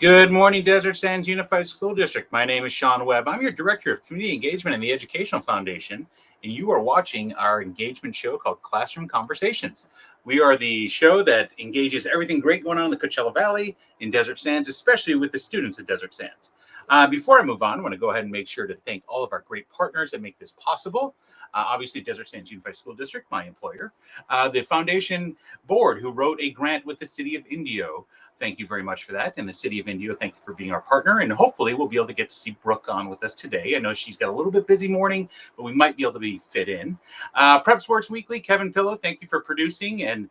Good morning, Desert Sands Unified School District. My name is Sean Webb. I'm your Director of Community Engagement in the Educational Foundation, and you are watching our engagement show called Classroom Conversations. We are the show that engages everything great going on in the Coachella Valley, in Desert Sands, especially with the students at Desert Sands. Before I move on, I want to go ahead and make sure to thank all of our great partners that make this possible. Obviously, Desert Sands Unified School District, my employer, the foundation board who wrote a grant with the City of Indio. Thank you very much for that. And the City of Indio, thank you for being our partner. And hopefully we'll be able to get to see Brooke on with us today. I know she's got a little bit busy morning, but we might be able to be fit in. Prep Sports Weekly, Kevin Pillow, thank you for producing and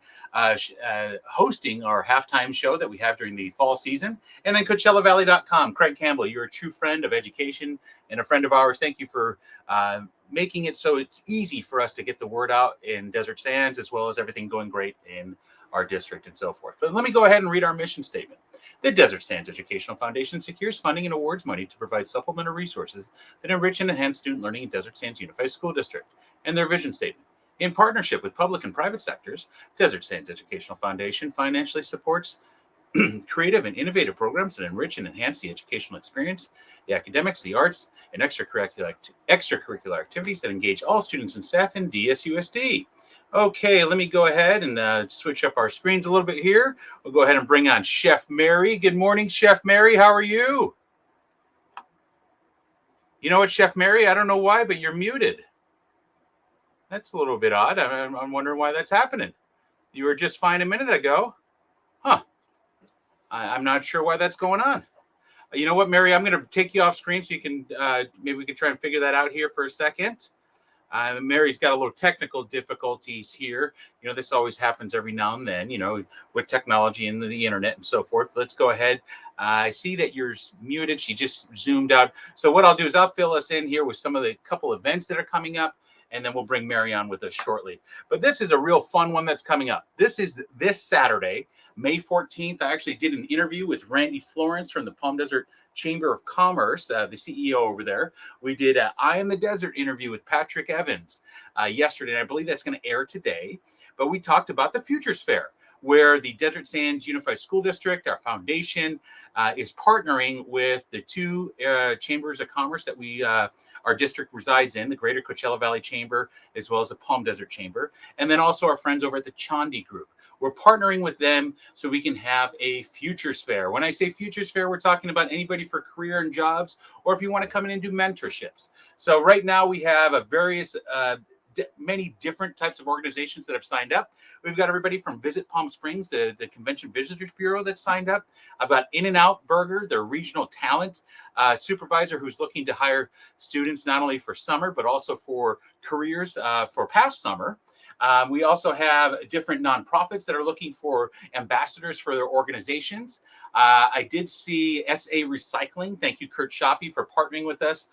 hosting our halftime show that we have during the fall season. And then CoachellaValley.com. Craig Campbell, you're a true friend of education and a friend of ours. Thank you for making it so it's easy for us to get the word out in Desert Sands, as well as everything going great in our district and so forth. But let me go ahead and read our mission statement. The Desert Sands Educational Foundation secures funding and awards money to provide supplemental resources that enrich and enhance student learning in Desert Sands Unified School District. And their vision statement. In partnership with public and private sectors, Desert Sands Educational Foundation financially supports creative and innovative programs that enrich and enhance the educational experience, the academics, the arts, and extracurricular activities that engage all students and staff in DSUSD. Okay, let me go ahead and switch up our screens a little bit here. We'll go ahead and bring on Chef Mary. Good morning, Chef Mary. How are you? You know what, Chef Mary? I don't know why, but you're muted. That's a little bit odd. I'm wondering why that's happening. You were just fine a minute ago. Huh. I'm not sure why that's going on. You know what, Mary? I'm going to take you off screen so you can maybe we can try and figure that out here for a second. Mary's got a little technical difficulties here. You know, this always happens every now and then, you know, with technology and the internet and so forth. Let's go ahead. I see that you're muted. She just zoomed out. So what I'll do is I'll fill us in here with some of the couple events that are coming up, and then we'll bring Mary on with us shortly. But this is a real fun one that's coming up. This is this Saturday, May 14th. I actually did an interview with Randy Florence from the Palm Desert Chamber of Commerce, the CEO over there. We did an Eye in the Desert interview with Patrick Evans yesterday, and I believe that's going to air today. But we talked about the Futures Fair, where the Desert Sands Unified School District, our foundation, is partnering with the two chambers of commerce that our district resides in, the Greater Coachella Valley Chamber, as well as the Palm Desert Chamber, and then also our friends over at the Chandi Group. We're partnering with them so we can have a Futures Fair. When I say Futures Fair, we're talking about anybody for career and jobs, or if you want to come in and do mentorships. So right now we have many different types of organizations that have signed up. We've got everybody from Visit Palm Springs, the Convention Visitors Bureau that's signed up. I've got In-N-Out Burger, their regional talent supervisor who's looking to hire students not only for summer, but also for careers for past summer. We also have different nonprofits that are looking for ambassadors for their organizations. I did see SA Recycling. Thank you, Kurt Shoppy, for partnering with us.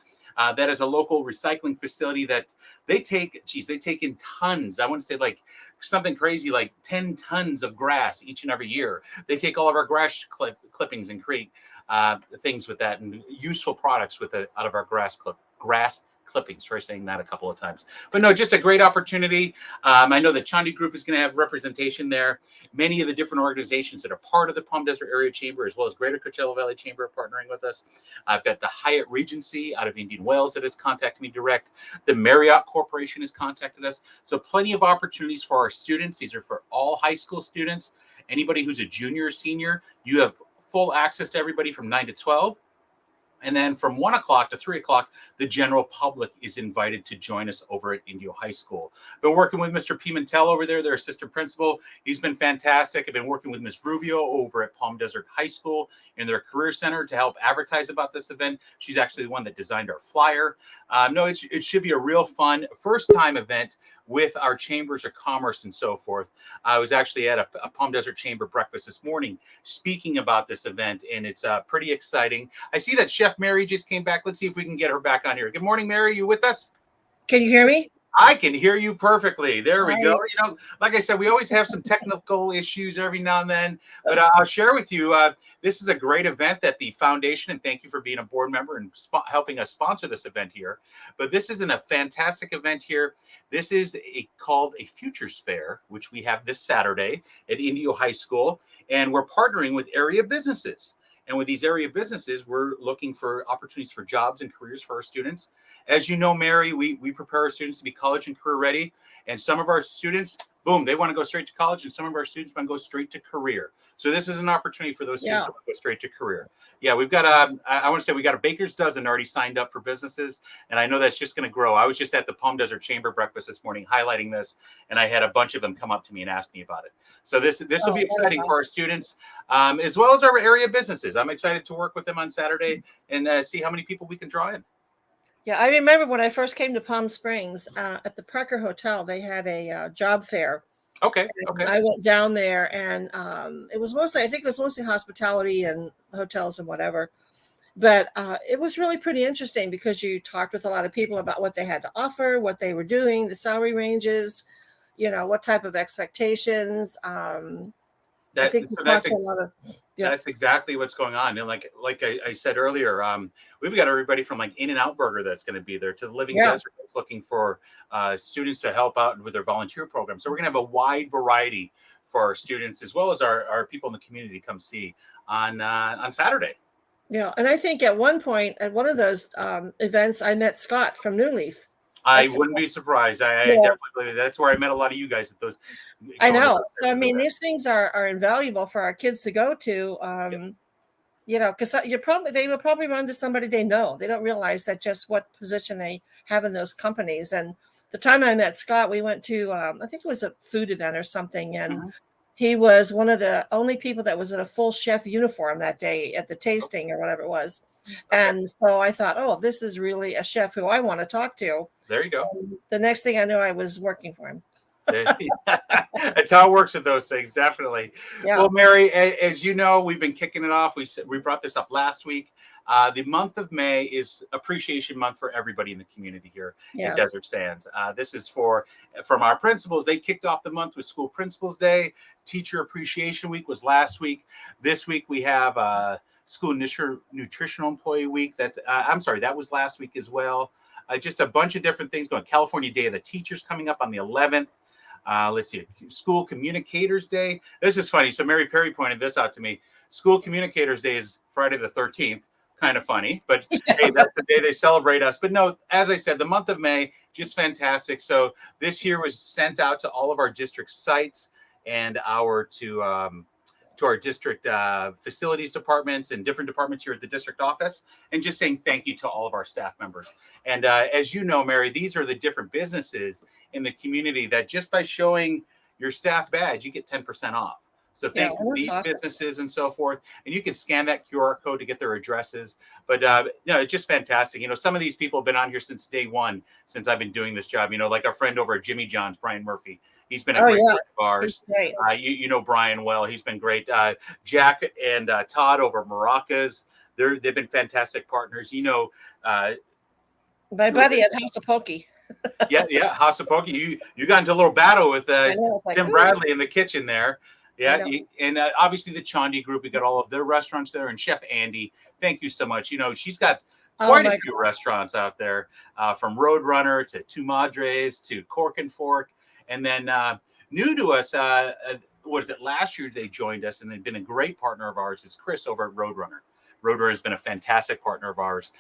That is a local recycling facility that they take in tons. I want to say like something crazy, like 10 tons of grass each and every year. They take all of our grass clippings and create things with that and useful products out of our grass clippings. Try saying that a couple of times. But no, just a great opportunity. I know the Chandi Group is going to have representation there. Many of the different organizations that are part of the Palm Desert Area Chamber, as well as Greater Coachella Valley Chamber, are partnering with us. I've got the Hyatt Regency out of Indian Wells that has contacted me direct. The Marriott Corporation has contacted us. So plenty of opportunities for our students. These are for all high school students. Anybody who's a junior or senior, you have full access to everybody from 9 to 12. And then from 1 o'clock to 3 o'clock, the general public is invited to join us over at Indio High School. Been working with Mr. Pimentel over there, their assistant principal. He's been fantastic. I've been working with Ms. Rubio over at Palm Desert High School in their career center to help advertise about this event. She's actually the one that designed our flyer. It should be a real fun first-time event with our chambers of commerce and so forth. I was actually at a Palm Desert Chamber breakfast this morning speaking about this event, and it's pretty exciting. I see that Chef Mary just came back. Let's see if we can get her back on here. Good morning, Mary. You with us? Can you hear me? I can hear you perfectly. There we go. You know, like I said, we always have some technical issues every now and then, but I'll share with you, this is a great event that the foundation, and thank you for being a board member and helping us sponsor this event here. But this is a fantastic event here. This is called a Futures Fair, which we have this Saturday at Indio High School, and we're partnering with area businesses. And with these area businesses, we're looking for opportunities for jobs and careers for our students. As you know, Mary, we prepare our students to be college and career ready. And some of our students, boom, they want to go straight to college, and some of our students want to go straight to career. So this is an opportunity for those students to go straight to career. Yeah, we've got I want to say we got a baker's dozen already signed up for businesses, and I know that's just going to grow. I was just at the Palm Desert Chamber breakfast this morning highlighting this, and I had a bunch of them come up to me and ask me about it. So this will be exciting for our students, as well as our area businesses. I'm excited to work with them on Saturday and see how many people we can draw in. Yeah, I remember when I first came to Palm Springs at the Parker Hotel, they had a job fair. Okay. I went down there, and it was mostly hospitality and hotels and whatever. But it was really pretty interesting because you talked with a lot of people about what they had to offer, what they were doing, the salary ranges, what type of expectations. I think that's exactly what's going on. And like I said earlier, we've got everybody from like In-N-Out Burger that's going to be there to the Living Desert that's looking for students to help out with their volunteer program. So we're going to have a wide variety for our students as well as our people in the community come see on Saturday. Yeah, and I think at one point at one of those events, I met Scott from New Leaf. I wouldn't be surprised. I definitely, that's where I met a lot of you guys at those. I know. So, I mean, these things are invaluable for our kids to go to, because they will probably run to somebody they know. They don't realize that just what position they have in those companies. And the time I met Scott, we went to, I think it was a food event or something. And he was one of the only people that was in a full chef uniform that day at the tasting or whatever it was. And so I thought, oh, this is really a chef who I want to talk to. There you go. And the next thing I knew, I was working for him. That's how it works with those things, definitely. Yeah. Well, Mary, as you know, we've been kicking it off. We brought this up last week. The month of May is Appreciation Month for everybody in the community here at Desert Sands. This is from our principals. They kicked off the month with School Principals Day. Teacher Appreciation Week was last week. This week we have School Nutritional Employee Week. That was last week as well. Just a bunch of different things going. California Day of the Teachers coming up on the 11th. Let's see, School Communicators Day. This is funny. So Mary Perry pointed this out to me. School Communicators Day is Friday the 13th. Kind of funny, but hey, that's the day they celebrate us. But no, as I said, the month of May, just fantastic. So this year was sent out to all of our district sites and to our district facilities departments and different departments here at the district office, and just saying thank you to all of our staff members. And as you know, Mary, these are the different businesses in the community that just by showing your staff badge, you get 10% off. So thank you these businesses and so forth. And you can scan that QR code to get their addresses. But it's just fantastic. Some of these people have been on here since day one, since I've been doing this job. Like our friend over at Jimmy John's, Brian Murphy. He's been a great friend of ours. You know Brian well. He's been great. Jack and Todd over at Maracas. They've been fantastic partners. My buddy at House of Pokey. yeah, House of Pokey. You got into a little battle with Tim Bradley in the kitchen there. Yeah, and obviously the Chandi Group, we got all of their restaurants there, and Chef Andy, thank you so much. She's got quite a few restaurants out there, from Roadrunner to Two Madres to Cork and Fork, and then new to us, last year they joined us, and they've been a great partner of ours, is Chris over at Roadrunner. Roadrunner has been a fantastic partner of ours.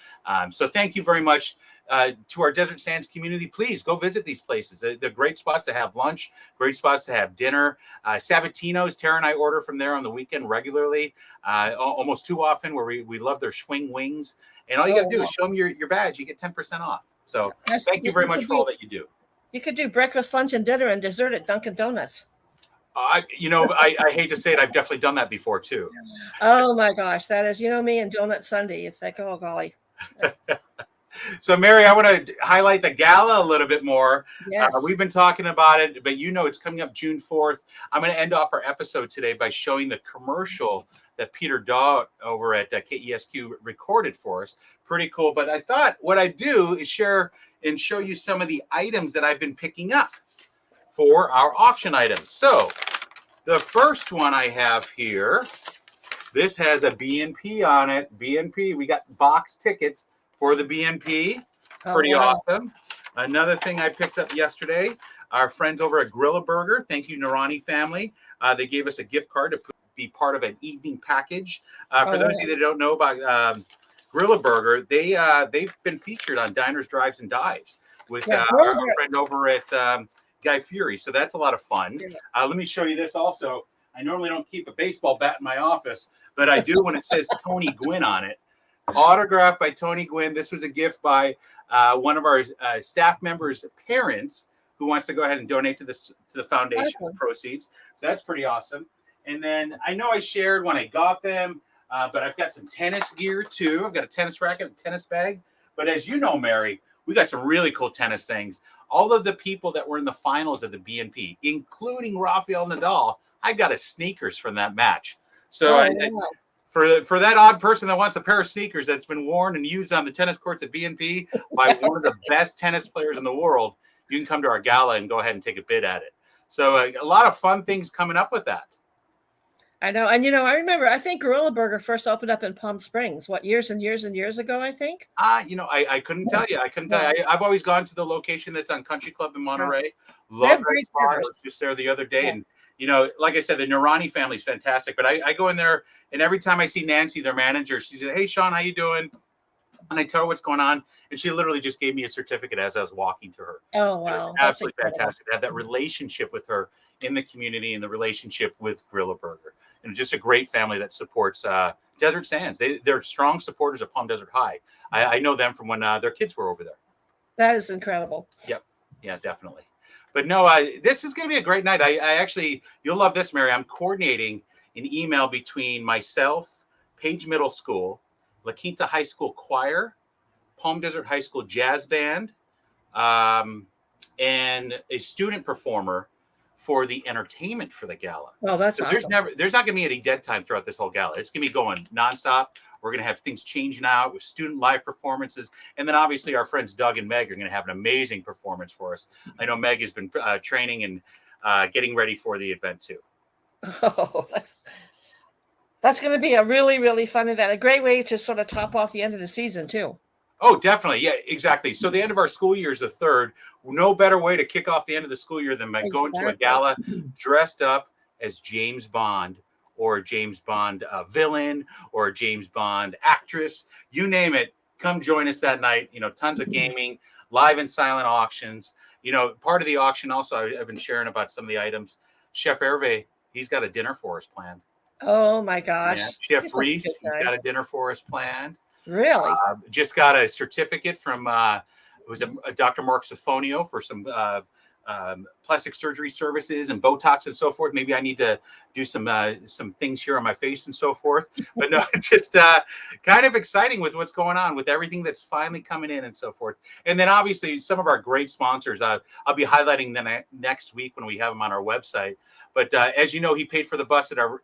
So thank you very much to our Desert Sands community. Please go visit these places. They're great spots to have lunch, great spots to have dinner. Sabatino's, Tara and I order from there on the weekend regularly, almost too often, where we love their swing wings. And all you got to do is show them your badge. You get 10% off. So thank you very much for all that you do. You could do breakfast, lunch, and dinner and dessert at Dunkin' Donuts. I hate to say it, I've definitely done that before too. Oh my gosh, that is, me and Donut Sunday. It's like, oh golly. So Mary, I want to highlight the gala a little bit more. Yes. We've been talking about it, but it's coming up June 4th. I'm going to end off our episode today by showing the commercial that Peter Daw over at KESQ recorded for us. Pretty cool. But I thought what I'd do is share and show you some of the items that I've been picking up for our auction items. So the first one I have here, this has a BNP on it. BNP, we got box tickets for the BNP. Pretty awesome. Another thing I picked up yesterday, our friends over at Grill-A-Burger, thank you, Narani family. They gave us a gift card to be part of an evening package. For those of you that don't know about Gorilla Burger, they've been featured on Diners, Drives, and Dives with our friend over at Guy Fieri. So that's a lot of fun. Let me show you this also. I normally don't keep a baseball bat in my office, but I do when it says Tony Gwynn on it. Autographed by Tony Gwynn. This was a gift by one of our staff members' parents who wants to go ahead and donate to the foundation proceeds. So that's pretty awesome. And then I know I shared when I got them, but I've got some tennis gear too. I've got a tennis racket, a tennis bag. But as you know, Mary, we got some really cool tennis things. All of the people that were in the finals of the BNP, including Rafael Nadal, I got a sneakers from that match. So for that odd person that wants a pair of sneakers that's been worn and used on the tennis courts at BNP by one of the best tennis players in the world, you can come to our gala and go ahead and take a bid at it. So a lot of fun things coming up with that. I know. And, I remember, I think Gorilla Burger first opened up in Palm Springs, years and years and years ago, I think. I couldn't tell you. I've always gone to the location that's on Country Club in Monterey. Love that spot. I was just there the other day. And, like I said, the Nurani family is fantastic. But I go in there, and every time I see Nancy, their manager, she said, "Hey, Sean, how you doing?" And I tell her what's going on. And she literally just gave me a certificate as I was walking to her. Oh, wow. So it's absolutely fantastic to have that relationship with her in the community and the relationship with Gorilla Burger. And just a great family that supports Desert Sands. They're strong supporters of Palm Desert High. I know them from when their kids were over there. That is incredible. Yep. Yeah, definitely. But no, this is going to be a great night. I actually, you'll love this, Mary. I'm coordinating an email between myself, Page Middle School, La Quinta High School Choir, Palm Desert High School Jazz Band, and a student performer for the entertainment for the gala. Oh, that's awesome. There's not going to be any dead time throughout this whole gala. It's going to be going nonstop. We're going to have things changing out with student live performances. And then obviously our friends Doug and Meg are going to have an amazing performance for us. I know Meg has been training and getting ready for the event too. Oh, that's going to be a really, really fun event. A great way to sort of top off the end of the season too. Oh, definitely. Yeah, exactly. So the end of our school year is the 3rd. No better way to kick off the end of the school year than by going to a gala dressed up as James Bond or a James Bond villain or a James Bond actress. You name it. Come join us that night. Tons of gaming, live and silent auctions. Part of the auction also, I've been sharing about some of the items. Chef Hervé, he's got a dinner for us planned. Oh, my gosh. Yeah. Chef Reese, he's got a dinner for us planned. Really? Just got a certificate from it was a Dr. Mark Sifonio for some plastic surgery services and Botox and so forth. Maybe I need to do some things here on my face and so forth. But no, just kind of exciting with what's going on with everything that's finally coming in and so forth. And then obviously some of our great sponsors. I'll be highlighting them next week when we have them on our website. But as you know, he paid for the bus at our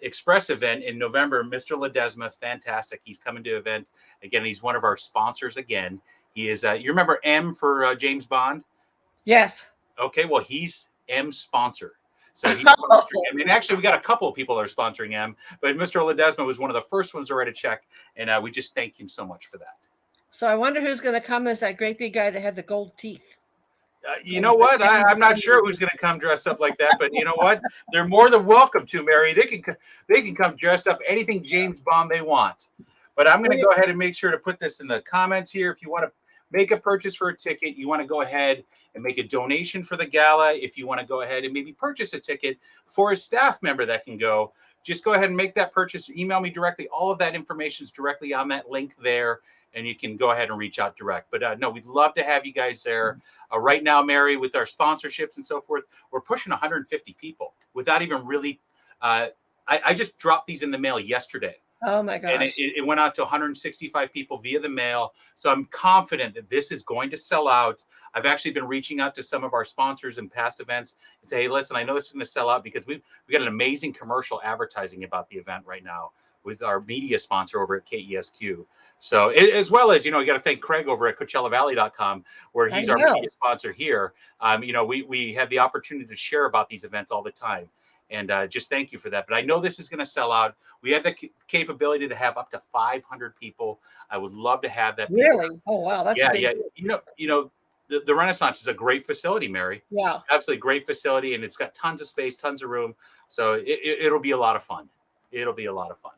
Express event in November. Mr. Ledesma, fantastic. He's coming to event again. He's one of our sponsors again. He is. You remember M for James Bond? Yes. Okay. Well, he's M's sponsor. So he's sponsoring M. And actually, we got a couple of people that are sponsoring M. But Mr. Ledesma was one of the first ones to write a check, and we just thank him so much for that. So I wonder who's going to come as that great big guy that had the gold teeth. You know what? I'm not sure who's going to come dressed up like that, but you know what? They're more than welcome to, Mary. They can come dressed up anything James Bond they want. But I'm going to go ahead and make sure to put this in the comments here. If you want to make a purchase for a ticket, you want to go ahead and make a donation for the gala. If you want to go ahead and maybe purchase a ticket for a staff member that can go, just go ahead and make that purchase. Email me directly. All of that information is directly on that link there. And you can go ahead and reach out direct. But no, we'd love to have you guys there. Right now, Mary, with our sponsorships and so forth, we're pushing 150 people without even really. I just dropped these in the mail yesterday. Oh, my gosh. And it went out to 165 people via the mail. So I'm confident that this is going to sell out. I've actually been reaching out to some of our sponsors in past events and say, hey, listen, I know this is going to sell out because we got an amazing commercial advertising about the event right now with our media sponsor over at KESQ. So as well as, you got to thank Craig over at CoachellaValley.com, where he's our media sponsor here. We have the opportunity to share about these events all the time. And just thank you for that. But I know this is going to sell out. We have the capability to have up to 500 people. I would love to have that. Really? Oh, wow. That's yeah. the Renaissance is a great facility, Mary. Yeah. Absolutely great facility, and it's got tons of space, tons of room. So it'll be a lot of fun. It'll be a lot of fun.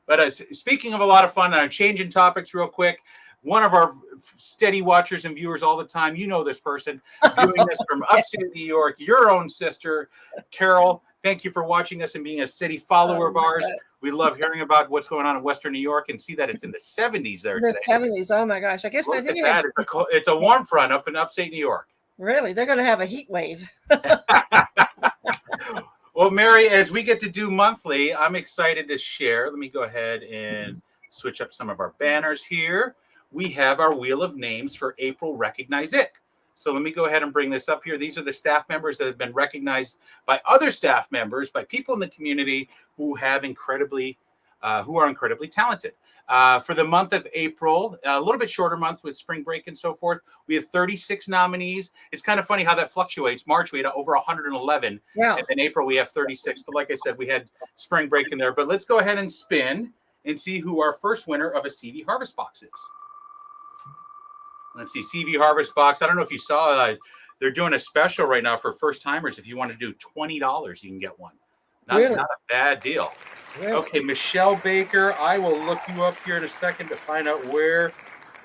But speaking of a lot of fun, I'm changing topics real quick. One of our steady watchers and viewers all the time, you know this person, viewing this from upstate New York, your own sister, Carol. Thank you for watching us and being a steady follower of ours. We love hearing about what's going on in Western New York and see that it's in the 70s there today. The 70s. Oh my gosh! I guess Look at that. It's a warm front up in upstate New York. Really, they're going to have a heat wave. Well, Mary, as we get to do monthly, I'm excited to share. Let me go ahead and switch up some of our banners here. We have our Wheel of Names for April Recognize It. So let me go ahead and bring this up here. These are the staff members that have been recognized by other staff members, by people in the community who are incredibly talented. For the month of April, a little bit shorter month with spring break and so forth, we have 36 nominees. It's kind of funny how that fluctuates. March, we had over 111. Yeah. And then April, we have 36. But like I said, we had spring break in there. But let's go ahead and spin and see who our first winner of a CV Harvest Box is. Let's see, CV Harvest Box. I don't know if you saw, they're doing a special right now for first timers. If you want to do $20, you can get one. Not a bad deal. Really? Okay, Michelle Baker, I will look you up here in a second to find out where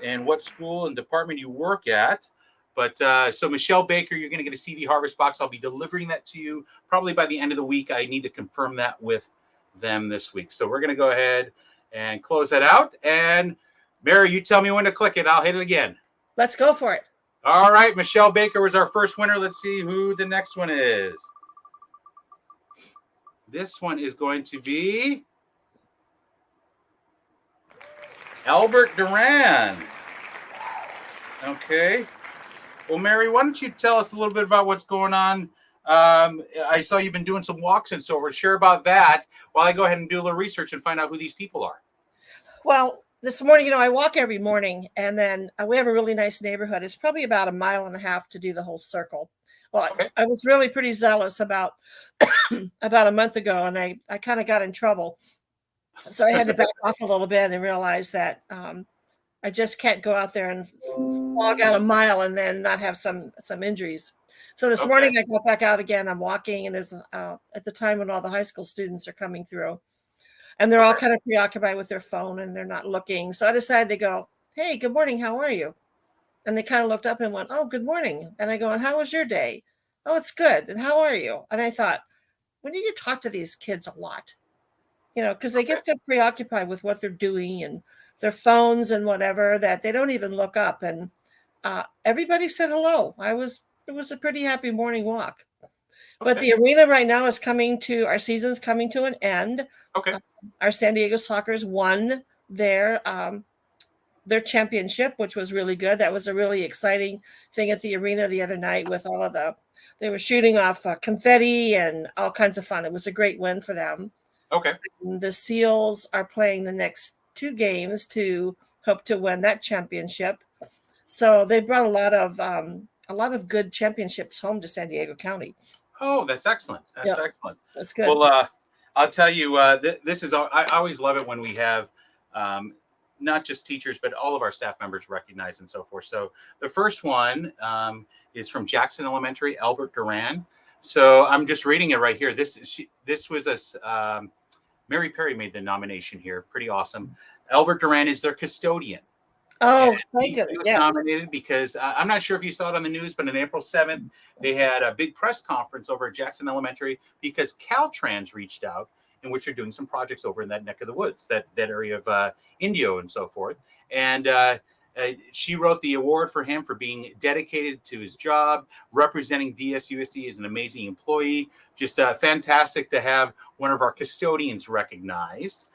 and what school and department you work at. But so Michelle Baker, you're going to get a CV Harvest Box. I'll be delivering that to you probably by the end of the week. I need to confirm that with them this week. So we're going to go ahead and close that out. And Mary, you tell me when to click it. I'll hit it again. Let's go for it. All right, Michelle Baker was our first winner. Let's see who the next one is. This one is going to be Albert Duran. Okay. Well, Mary, why don't you tell us a little bit about what's going on? I saw you've been doing some walks and so forth. Share about that while I go ahead and do a little research and find out who these people are. Well, this morning, I walk every morning, and then we have a really nice neighborhood. It's probably about 1.5 miles to do the whole circle. Well, okay. I was really pretty zealous about a month ago, and I kind of got in trouble. So I had to back off a little bit and realize that I just can't go out there and log out 1 mile and then not have some injuries. So this morning I got back out again. I'm walking, and there's at the time when all the high school students are coming through. And they're all kind of preoccupied with their phone, and they're not looking. So I decided to go, hey, good morning. How are you? And they kind of looked up and went, oh, good morning. And I go, and how was your day? Oh, it's good. And how are you? And I thought, we need to talk to these kids a lot, because they get so preoccupied with what they're doing and their phones and whatever that they don't even look up. And everybody said hello. It was a pretty happy morning walk. But the arena right now is our season's coming to an end. Okay. Our San Diego Sockers won their championship, which was really good. That was a really exciting thing at the arena the other night with they were shooting off confetti and all kinds of fun. It was a great win for them. Okay. And the Seals are playing the next 2 games to hope to win that championship. So they brought a lot of good championships home to San Diego County. Oh, that's excellent. That's excellent. That's good. Well, I'll tell you, this is, I always love it when we have not just teachers, but all of our staff members recognized and so forth. So the first one is from Jackson Elementary, Albert Duran. So I'm just reading it right here. This was Mary Perry made the nomination here. Pretty awesome. Albert Duran is their custodian. Oh, thank you. He was nominated because I'm not sure if you saw it on the news, but on April 7th, they had a big press conference over at Jackson Elementary because Caltrans reached out, in which they're doing some projects over in that neck of the woods, that area of Indio and so forth. And she wrote the award for him for being dedicated to his job, representing DSUSD as an amazing employee. Just fantastic to have one of our custodians recognized.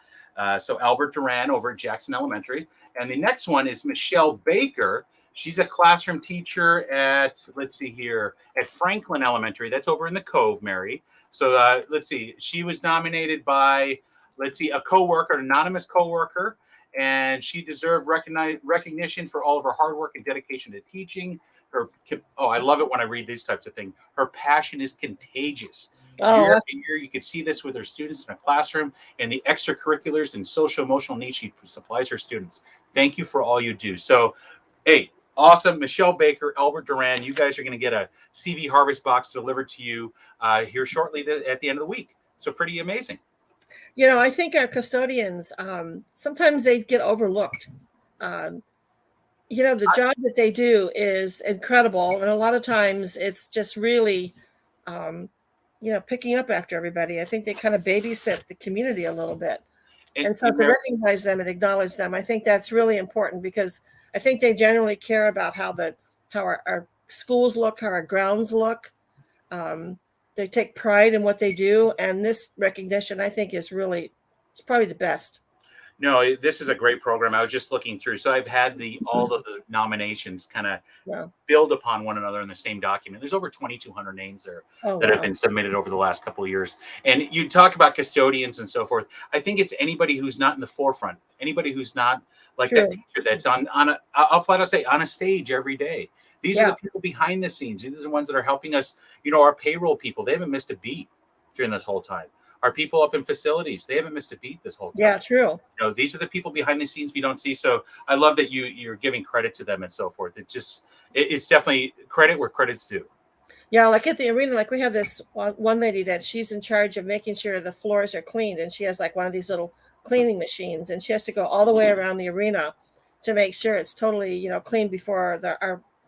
So Albert Duran over at Jackson Elementary. And the next one is Michelle Baker. She's a classroom teacher at, let's see here, at Franklin Elementary. That's over in the Cove, Mary. So let's see. She was nominated by, a coworker, an anonymous coworker. And she deserved recognition for all of her hard work and dedication to teaching. I love it when I read these types of things. Her passion is contagious. Year after year, you can see this with her students in a classroom and the extracurriculars and social emotional needs she supplies her students. Thank you for all you do. So, hey, Awesome. Michelle Baker, Albert Duran, you guys are going to get a CV Harvest box delivered to you here shortly at the end of the week. So pretty amazing. I think our custodians, sometimes they get overlooked. The job that they do is incredible. And a lot of times it's just really, picking up after everybody. I think they kind of babysit the community a little bit. And so to recognize them and acknowledge them, I think that's really important, because I think they generally care about how our schools look, how our grounds look. They take pride in what they do. And this recognition, I think, it's probably the best. No, this is a great program. I was just looking through. So I've had all of the nominations kind of build upon one another in the same document. There's over 2,200 names there that have been submitted over the last couple of years. And you talk about custodians and so forth. I think it's anybody who's not in the forefront, anybody who's not like that teacher that's I'll flat out say, on a stage every day. These are the people behind the scenes. These are the ones that are helping us. Our payroll people, they haven't missed a beat during this whole time. Our people up in facilities, they haven't missed a beat this whole time. Yeah, true. These are the people behind the scenes we don't see. So I love that you're giving credit to them and so forth. It's definitely credit where credit's due. Yeah, like at the arena, like we have this one lady that she's in charge of making sure the floors are cleaned, and she has like one of these little cleaning machines, and she has to go all the way around the arena to make sure it's totally clean before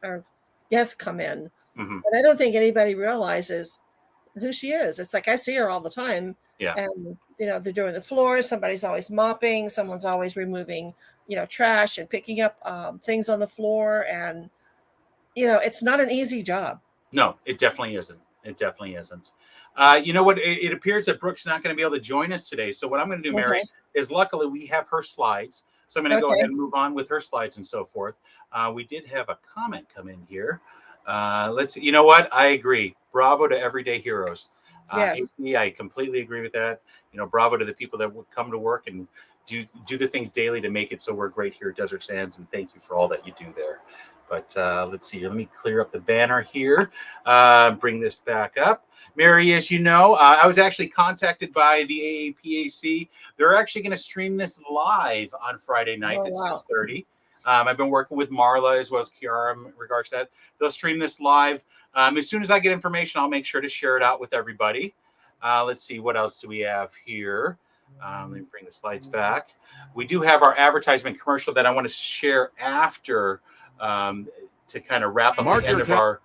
our guests come in. Mm-hmm. And I don't think anybody realizes who she is. It's like I see her all the time. Yeah. And they're doing the floors. Somebody's always mopping. Someone's always removing trash and picking up things on the floor. And it's not an easy job. No, it definitely isn't. It definitely isn't. You know what? It appears that Brooke's not going to be able to join us today. So what I'm going to do, Mary, is luckily we have her slides. So I'm going to go ahead and move on with her slides and so forth. We did have a comment come in here. Let's see. You know what? I agree. Bravo to everyday heroes. Yes. I completely agree with that. Bravo to the people that would come to work and do the things daily to make it so we're great here at Desert Sands. And thank you for all that you do there. But let's see. Let me clear up the banner here. Bring this back up. Mary, as you know, I was actually contacted by the AAPAC. They're actually going to stream this live on Friday night at 6:30. I've been working with Marla as well as Kiara in regards to that. They'll stream this live. As soon as I get information, I'll make sure to share it out with everybody. Let's see, what else do we have here? Let me bring the slides back. We do have our advertisement commercial that I want to share after to kind of wrap up the end of our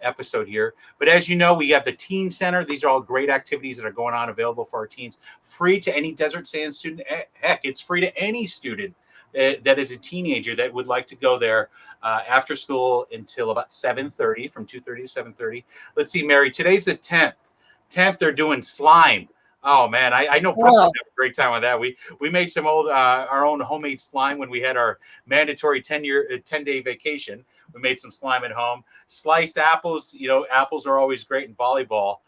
episode here. But as you know, we have the Teen Center. These are all great activities that are going on, available for our teens, free to any Desert Sands student. Heck, it's free to any student that is a teenager that would like to go there after school until about 7:30, from 2:30 to 7:30. Let's see, Mary, today's the 10th. 10th, they're doing slime. Oh man, I know Brooke would have a great time with that. We made some our own homemade slime when we had our mandatory 10-day vacation. We made some slime at home. Sliced apples, apples are always great in volleyball.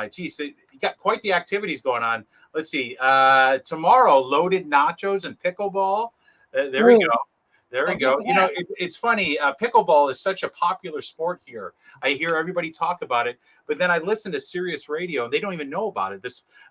Geez, you got quite the activities going on. Let's see, tomorrow, loaded nachos and pickleball. There we go. There we go. It's funny. Pickleball is such a popular sport here. I hear everybody talk about it, but then I listen to Sirius Radio and they don't even know about it.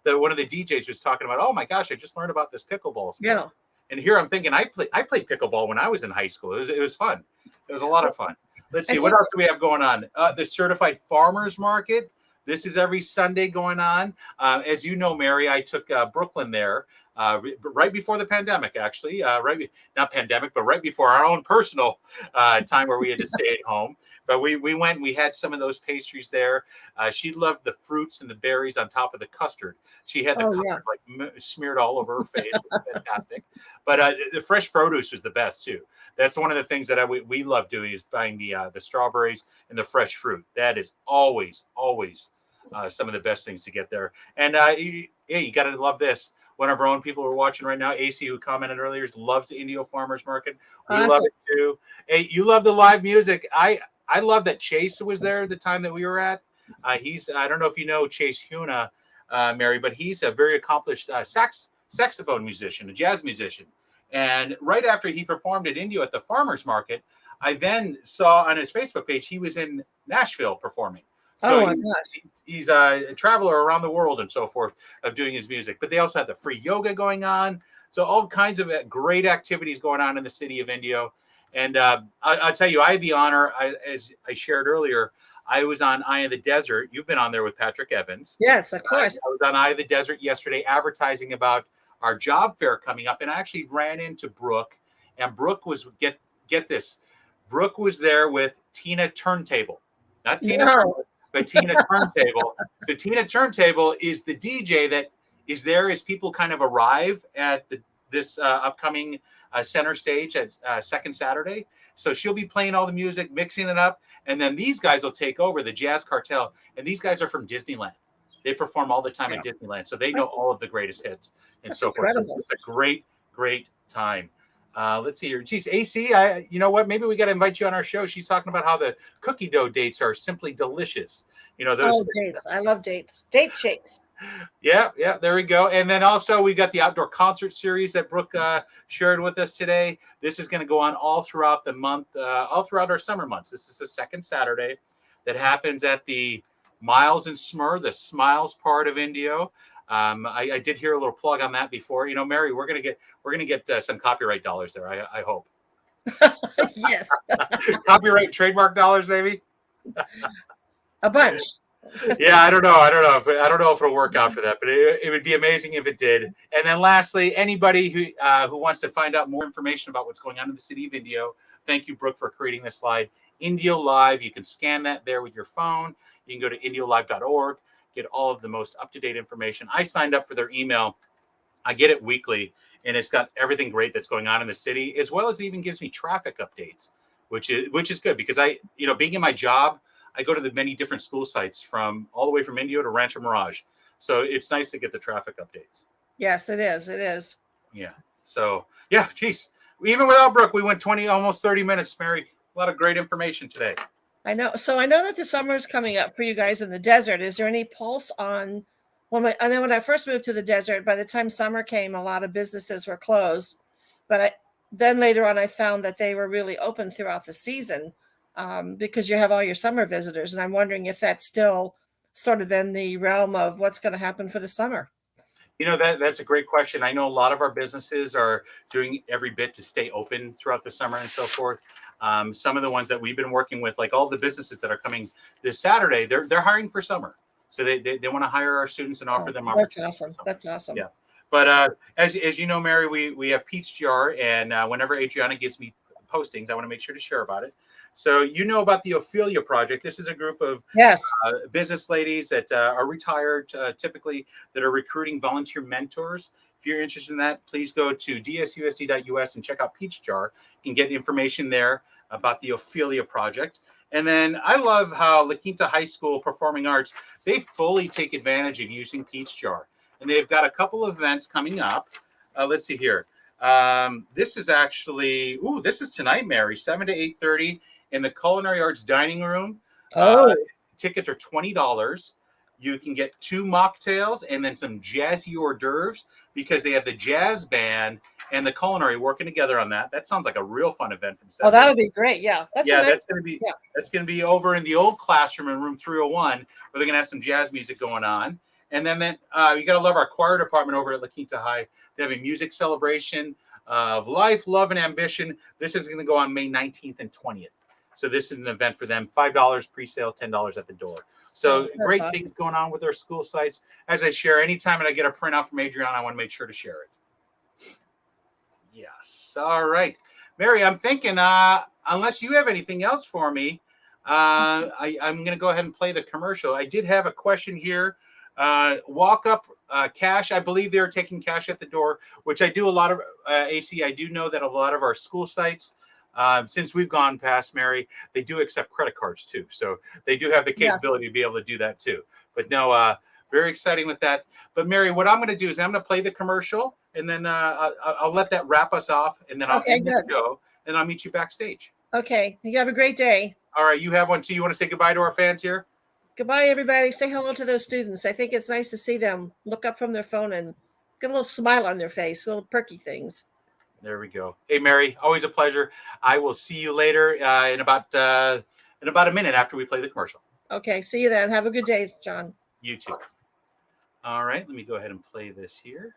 One of the DJs was talking about, oh my gosh, I just learned about this pickleball sport. Yeah. And here I'm thinking, I played pickleball when I was in high school. It was fun. It was a lot of fun. Let's see, what else do we have going on? The Certified Farmers Market. This is every Sunday going on. As you know, Mary, I took Brooklyn there. Right before the pandemic, actually, not pandemic, but right before our own personal time where we had to stay at home. But we went, we had some of those pastries there. She loved the fruits and the berries on top of the custard. She had the custard like smeared all over her face. It was fantastic. But the fresh produce was the best too. That's one of the things that we love doing, is buying the strawberries and the fresh fruit. That is always some of the best things to get there. And you got to love this. One of our own people who are watching right now, AC, who commented earlier, loves the Indio Farmers Market. We love it too. Hey, you love the live music. I love that Chase was there at the time that we were at. I don't know if you know Chase Huna, Mary, but he's a very accomplished saxophone musician, a jazz musician. And right after he performed at Indio at the Farmers Market, I then saw on his Facebook page he was in Nashville performing. So he's a traveler around the world and so forth of doing his music. But they also have the free yoga going on. So all kinds of great activities going on in the city of Indio. And I'll tell you, I had the honor, as I shared earlier, I was on Eye of the Desert. You've been on there with Patrick Evans. Yes, of course. I was on Eye of the Desert yesterday advertising about our job fair coming up. And I actually ran into Brooke. And Brooke was, get this, Brooke was there with Tina Turntable. Not Tina, but Tina Turntable. So Tina Turntable is the DJ that is there as people kind of arrive at this upcoming center stage at second Saturday. So she'll be playing all the music, mixing it up, and then these guys will take over, the Jazz Cartel. And these guys are from Disneyland. They perform all the time at Disneyland, so they know all of the greatest hits and so forth. So it's a great, great time. Let's see here. Geez, AC, you know what? Maybe we got to invite you on our show. She's talking about how the cookie dough dates are simply delicious. You know, those dates. I love dates. Date shakes. Yeah, there we go. And then also we got the outdoor concert series that Brooke shared with us today. This is going to go on all throughout the month, all throughout our summer months. This is the second Saturday that happens at the Miles and Smur, the Smiles part of Indio. I did hear a little plug on that before. You know, Mary, we're gonna get some copyright dollars there. I hope. Yes. Copyright trademark dollars, maybe. A bunch. Yeah, I don't know if it'll work out for that, but it would be amazing if it did. And then lastly, anybody who wants to find out more information about what's going on in the city of Indio, thank you, Brooke, for creating this slide. Indio Live, you can scan that there with your phone. You can go to indiolive.org, get all of the most up-to-date information. I signed up for their email. I get it weekly, and it's got everything great that's going on in the city, as well as it even gives me traffic updates, which is good because being in my job, I go to the many different school sites from all the way from Indio to Rancho Mirage. So it's nice to get the traffic updates. Yes, it is. It is. Yeah. So, yeah, geez. Even without Brooke, we went almost 30 minutes, Mary. A lot of great information today. I know. So I know that the summer is coming up for you guys in the desert. Is there any pulse on I know when I first moved to the desert, by the time summer came, a lot of businesses were closed. But then later on, I found that they were really open throughout the season. Because you have all your summer visitors. And I'm wondering if that's still sort of in the realm of what's going to happen for the summer. You know, that's a great question. I know a lot of our businesses are doing every bit to stay open throughout the summer and so forth. Some of the ones that we've been working with, like all the businesses that are coming this Saturday, they're hiring for summer. So they want to hire our students and offer them opportunities. That's awesome. That's awesome. Yeah. But as you know, Mary, we have Peach Jar, and whenever Adriana gives me postings, I want to make sure to share about it. So you know about the Ophelia Project. This is a group of business ladies that are retired, typically, that are recruiting volunteer mentors. If you're interested in that, please go to DSUSD.us and check out Peach Jar. You can get information there about the Ophelia Project. And then I love how La Quinta High School Performing Arts, they fully take advantage of using Peach Jar. And they've got a couple of events coming up. Let's see here. This is actually, this is tonight, Mary, 7 to 8:30 in the Culinary Arts Dining Room. Tickets are $20. You can get 2 mocktails and then some jazzy hors d'oeuvres because they have the jazz band and the culinary working together on that. That sounds like a real fun event from 7. Oh, that would be great. Yeah. That's going to be over in the old classroom in room 301 where they're going to have some jazz music going on. And then you got to love our choir department over at La Quinta High. They have a music celebration of life, love, and ambition. This is going to go on May 19th and 20th. So this is an event for them. $5 pre-sale, $10 at the door. So great things going on with our school sites. As I share, anytime that I get a printout from Adriana, I want to make sure to share it. Yes. All right. Mary, I'm thinking, unless you have anything else for me, I'm going to go ahead and play the commercial. I did have a question here. Walk up cash. I believe they're taking cash at the door, which I do a lot of AC. I do know that a lot of our school sites, since we've gone past, Mary, they do accept credit cards too. So they do have the capability to be able to do that too. But no, very exciting with that. But Mary, what I'm going to do is I'm going to play the commercial and then I'll let that wrap us off and then I'll end the show and I'll meet you backstage. Okay. You have a great day. All right. You have one too. You want to say goodbye to our fans here? Goodbye, everybody. Say hello to those students. I think it's nice to see them look up from their phone and get a little smile on their face, little perky things. There we go. Hey, Mary, always a pleasure. I will see you later in about a minute after we play the commercial. Okay. See you then. Have a good day, John. You too. All right. Let me go ahead and play this here.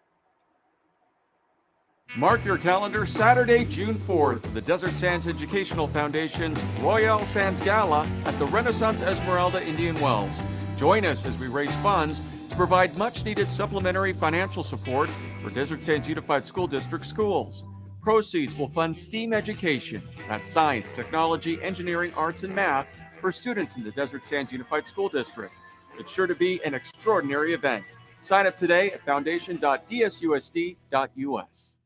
Mark your calendar Saturday, June 4th for the Desert Sands Educational Foundation's Royale Sands Gala at the Renaissance Esmeralda Indian Wells. Join us as we raise funds to provide much-needed supplementary financial support for Desert Sands Unified School District schools. Proceeds will fund STEAM education, that's science, technology, engineering, arts, and math, for students in the Desert Sands Unified School District. It's sure to be an extraordinary event. Sign up today at foundation.dsusd.us.